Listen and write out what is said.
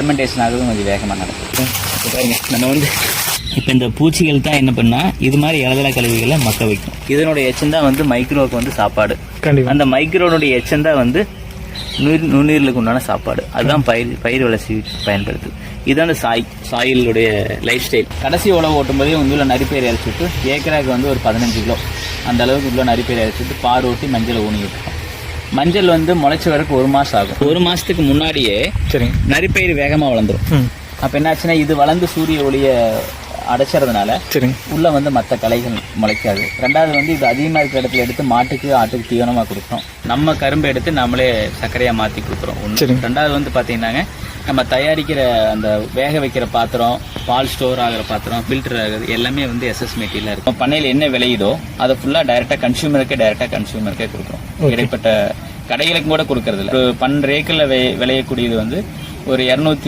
Fermentation ஆகுதும் கொஞ்சம் வேகமாக நடக்கும். நம்ம வந்து இப்போ இந்த பூச்சிகள் தான் என்ன பண்ணா இது மாதிரி இலதலை கழிவுகளை மக்க வைக்கும். இதனுடைய எச்சம் தான் வந்து மைக்ரோவுக்கு வந்து சாப்பாடு. அந்த மைக்ரோனுடைய எச்சம் தான் வந்து நுண்ணுயிர்களுக்கு உண்டான சாப்பாடு. அதுதான் பயிர் வளர்ச்சி பயன்படுது. இதுதான் அந்த சாயிலுடைய லைஃப் ஸ்டைல். கடைசி உழவு ஓட்டும் போதே உள்ள நரிப்பயிர் இறச்சி விட்டு ஏக்கராக்கு வந்து ஒரு 15 கிலோ அந்த அளவுக்கு உள்ள நரிப்பயிர் இறச்சி விட்டு பார் ஓட்டி மஞ்சளை ஊனி விட்டுருக்கோம். மஞ்சள் வந்து முளைச்ச வரைக்கும் 1 மாதம் ஆகும். 1 மாதத்துக்கு முன்னாடியே நரிப்பயிர் வேகமாக வளர்ந்துடும். அப்போ என்னாச்சுன்னா இது வளர்ந்து சூரிய ஒளியை அடைச்சறதுனால உள்ள வந்து மற்ற களைகள் முளைக்காது. ரெண்டாவது வந்து இது அதிகமாக இருக்கிற இடத்துல எடுத்து மாட்டுக்கு ஆட்டுக்கு தீவனமாக கொடுக்குறோம். நம்ம கரும்பு எடுத்து நம்மளே சர்க்கரையாக மாற்றி கொடுக்குறோம். ரெண்டாவது வந்து பார்த்தீங்கன்னாங்க நம்ம தயாரிக்கிற அந்த வேக வைக்கிற பாத்திரம், பால் ஸ்டோர் ஆகிற பாத்திரம், ஃபில்டர் ஆகுது எல்லாமே வந்து எஸ்எஸ் மெட்டீரியலாக இருக்கும். பண்ணையில் என்ன விளையுதோ அதை ஃபுல்லாக டைரெக்டாக கன்சியூமருக்கே கொடுக்குறோம். இடைப்பட்ட கடைகளுக்கும் கூட கொடுக்கறது இல்லை. ஒரு 12 ஏக்கரில் விளையக்கூடியது வந்து ஒரு 200